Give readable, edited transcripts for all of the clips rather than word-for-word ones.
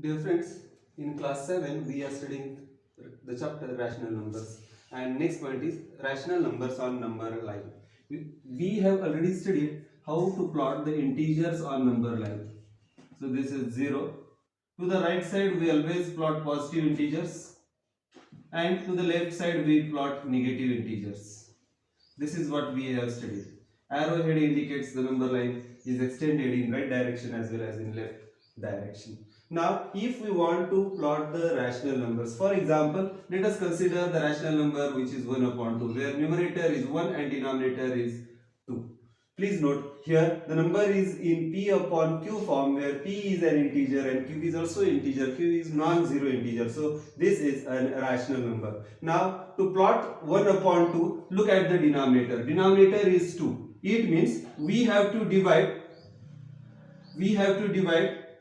Dear friends, in class 7 we are studying the chapter rational numbers, and next point is rational numbers on number line. We have already studied how to plot the integers on number line. So this is 0. To the right side we always plot positive integers, and to the left side we plot negative integers. This is what we have studied. Arrowhead indicates the number line is extended in right direction as well as in left direction. Now, if we want to plot the rational numbers, for example, let us consider the rational number which is 1 upon 2, where numerator is 1 and denominator is 2. Please note here the number is in p upon q form, where p is an integer and q is also integer. Q is non-zero integer, so this is a rational number. Now to plot 1 upon 2, look at the denominator. Denominator is 2. It means we have to divide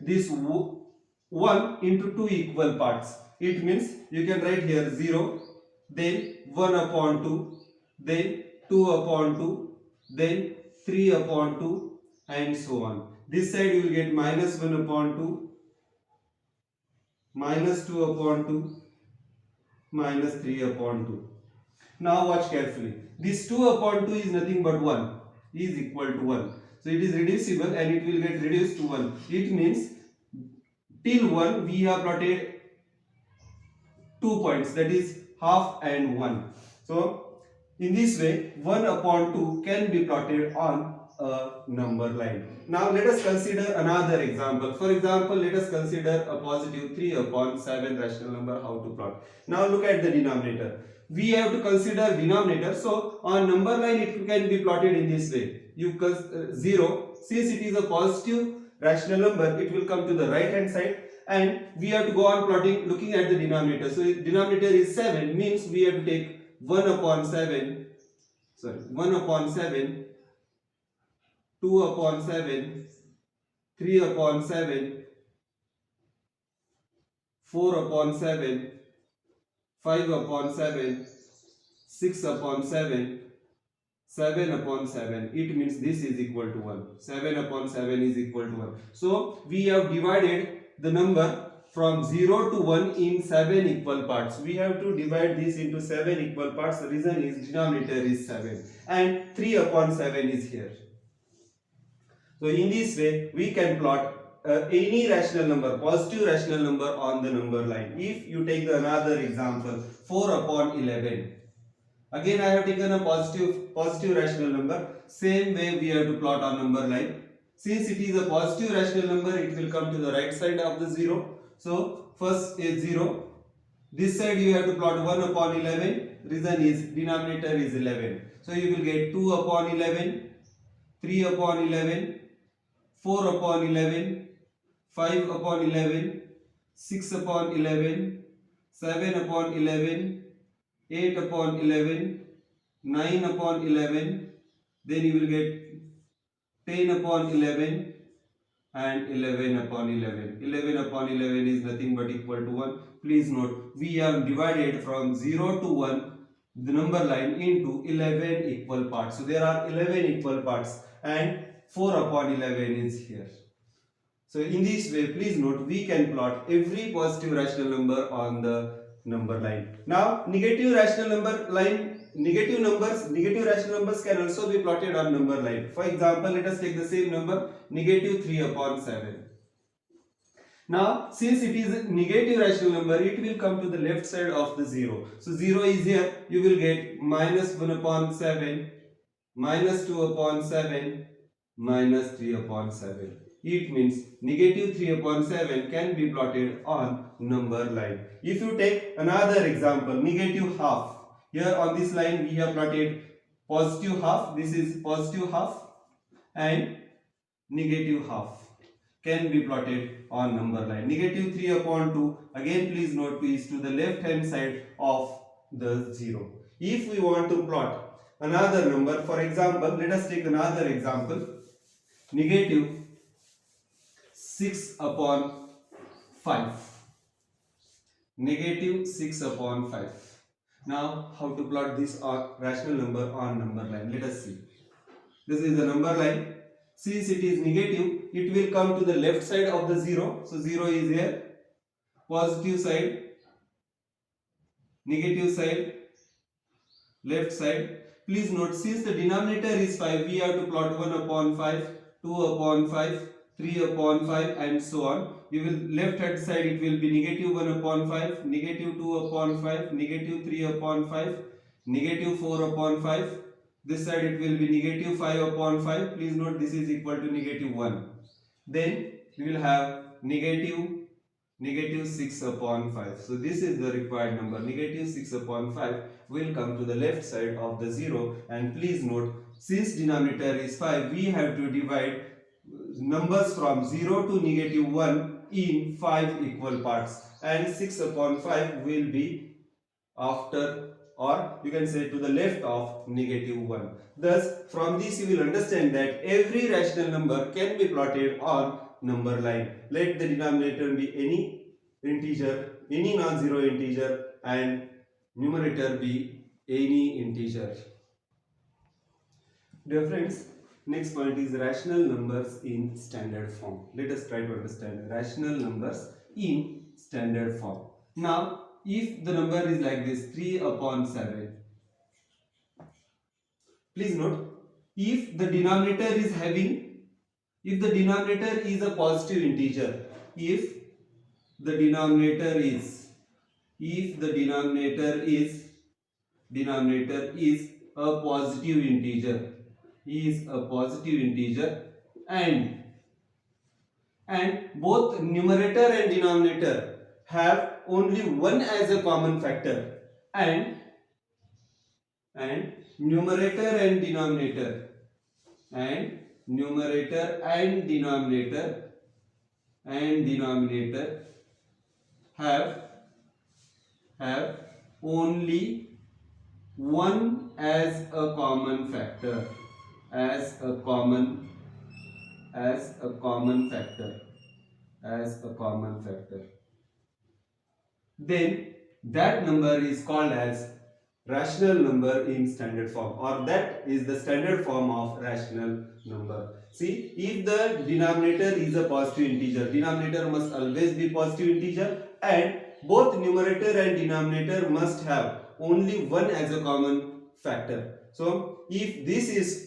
this 1 into 2 equal parts. It means you can write here 0, then 1 upon 2, then 2 upon 2, then 3 upon 2, and so on. This side you will get minus 1 upon 2, minus 2 upon 2, minus 3 upon 2. Now watch carefully. This 2 upon 2 is nothing but 1, is equal to 1. So it is reducible and it will get reduced to 1. It means till 1 we have plotted 2 points, that is half and 1. So in this way 1 upon 2 can be plotted on a number line. Now let us consider another example. For example, let us consider a positive 3 upon 7 rational number, how to plot. Now look at the denominator. We have to consider denominator, so on number line it can be plotted in this way. 0, since it is a positive rational number, it will come to the right hand side, and we have to go on plotting looking at the denominator. So denominator is 7, means we have to take 1 upon 7, 2 upon 7, 3 upon 7, 4 upon 7, 5 upon 7, 6 upon 7, 7 upon 7. It means this is equal to 1. 7 upon 7 is equal to 1. So we have divided the number from 0 to 1 in 7 equal parts. We have to divide this into 7 equal parts. The reason is denominator is 7 and 3 upon 7 is here. So in this way we can plot any rational number, positive rational number on the number line. If you take another example, 4 upon 11. Again I have taken a positive rational number. Same way we have to plot on number line. Since it is a positive rational number, it will come to the right side of the 0. So first is 0. This side you have to plot 1 upon 11. Reason is denominator is 11. So you will get 2 upon 11, 3 upon 11, 4 upon 11, 5 upon 11, 6 upon 11, 7 upon 11, 8 upon 11, 9 upon 11, then you will get 10 upon 11 and 11 upon 11. 11 upon 11 is nothing but equal to 1. Please note, we have divided from 0 to 1 the number line into 11 equal parts. So there are 11 equal parts and 4 upon 11 is here. So in this way, please note, we can plot every positive rational number on the number line. Now negative rational number line, negative rational numbers can also be plotted on number line. For example, let us take the same number, negative 3 upon 7. Now since it is a negative rational number, it will come to the left side of the 0. So 0 is here, you will get minus 1 upon 7, minus 2 upon 7, minus 3 upon 7. It means negative 3 upon 7 can be plotted on number line. If you take another example, negative half. Here on this line we have plotted positive half. This is positive half and negative half can be plotted on number line. Negative 3 upon 2. Again please note, 2 is to the left hand side of the 0. If we want to plot another number, for example, let us take another example, negative 6 upon 5. Negative 6 upon 5. Now how to plot this rational number on number line? Let us see. This is the number line. Since it is negative, it will come to the left side of the 0. So 0 is here. positive side, negative side, left side. Please note, since the denominator is 5, we have to plot 1 upon 5, 2 upon 5, 3 upon 5 and so on. You will left hand side it will be negative 1 upon 5, negative 2 upon 5, negative 3 upon 5, negative 4 upon 5. This side it will be negative 5 upon 5. Please note this is equal to negative 1. Then we will have negative 6 upon 5. So this is the required number. Negative 6 upon 5 will come to the left side of the 0. And please note, since denominator is 5, we have to divide numbers from 0 to negative 1 in 5 equal parts. And 6 upon 5 will be after, or you can say to the left of negative 1. Thus, from this you will understand that every rational number can be plotted on number line. Let the denominator be any integer, any non-zero integer, and numerator be any integer. Dear friends, next point is rational numbers in standard form. Let us try to understand rational numbers in standard form. Now, if the number is like this, 3 upon 7, please note, if the denominator is a positive integer, if the denominator is a positive integer, and both numerator and denominator have only 1 as a common factor, and numerator and denominator have only 1 as a common factor, then that number is called as rational number in standard form, or that is the standard form of rational number. See, if the denominator is a positive integer, denominator must always be positive integer, and both numerator and denominator must have only 1 as a common factor. So if this is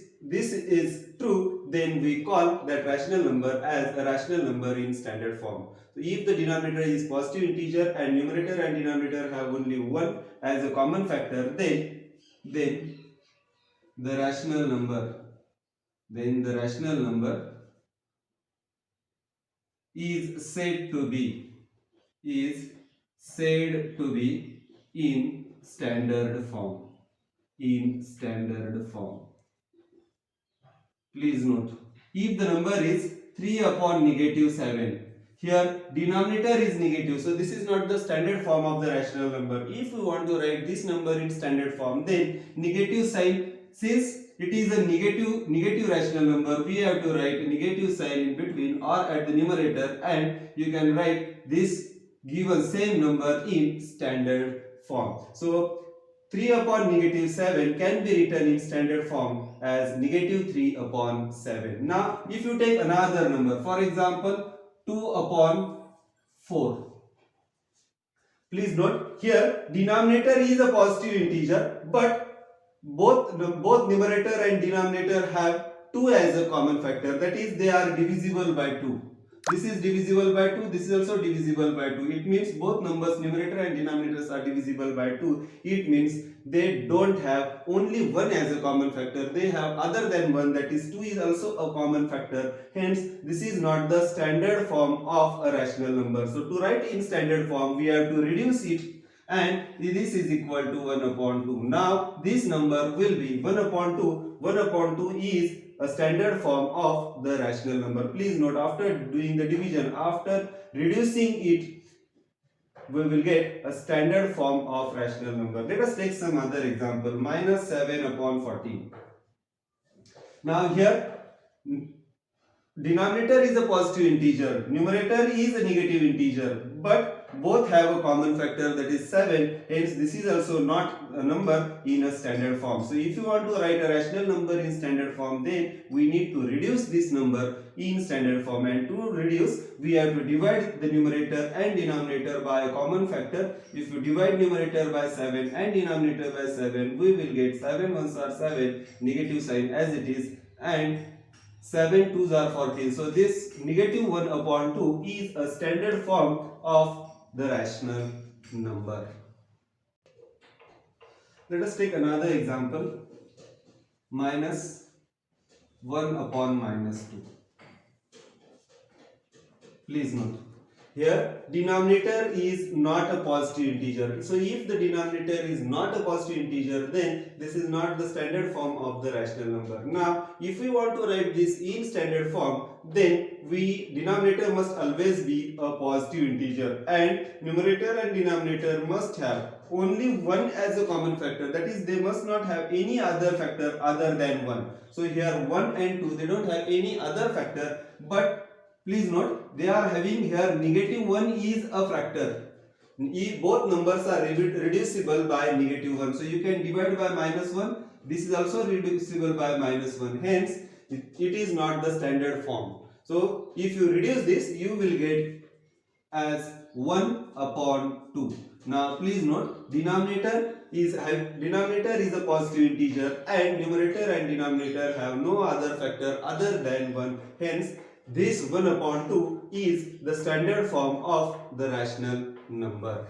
true, then we call that rational number as a rational number in standard form. So if the denominator is positive integer and numerator and denominator have only 1 as a common factor, then the rational number is said to be in standard form. Please note, if the number is 3 upon negative 7, here denominator is negative, so this is not the standard form of the rational number. If we want to write this number in standard form, then negative sign, since it is a negative rational number, we have to write a negative sign in between or at the numerator, and you can write this given same number in standard form. So 3 upon negative 7 can be written in standard form as negative 3 upon 7. Now, if you take another number, for example, 2 upon 4. Please note, here denominator is a positive integer, but both numerator and denominator have 2 as a common factor, that is they are divisible by 2. This is divisible by 2, this is also divisible by 2. It means both numbers, numerator and denominators, are divisible by 2. It means they don't have only 1 as a common factor, they have other than 1, that is 2 is also a common factor. Hence, this is not the standard form of a rational number. So, to write in standard form, we have to reduce it, and this is equal to 1 upon 2. Now, this number will be 1 upon 2. 1 upon 2 is a standard form of the rational number. Please note, after doing the division, after reducing it, we will get a standard form of rational number. Let us take some other example. Minus 7 upon 14. Now here denominator is a positive integer, numerator is a negative integer, but both have a common factor, that is 7. Hence this is also not a number in a standard form. So if you want to write a rational number in standard form, then we need to reduce this number in standard form, and to reduce we have to divide the numerator and denominator by a common factor. If you divide numerator by 7 and denominator by 7, we will get 7 ones are 7, negative sign as it is, and 7 twos are 14. So this negative 1 upon 2 is a standard form of the rational number. Let us take another example. Minus 1 upon minus 2. Please note, here denominator is not a positive integer. So if the denominator is not a positive integer, then this is not the standard form of the rational number. Now if we want to write this in standard form, then denominator must always be a positive integer, and numerator and denominator must have only 1 as a common factor, that is they must not have any other factor other than 1. So here 1 and 2, they don't have any other factor, but please note, they are having here negative 1 is a factor. Both numbers are reducible by negative 1. So you can divide by minus 1. This is also reducible by minus 1. Hence, it is not the standard form. So if you reduce this, you will get as 1 upon 2. Now please note, denominator is a positive integer, and numerator and denominator have no other factor other than 1. Hence, this 1 upon 2 is the standard form of the rational number.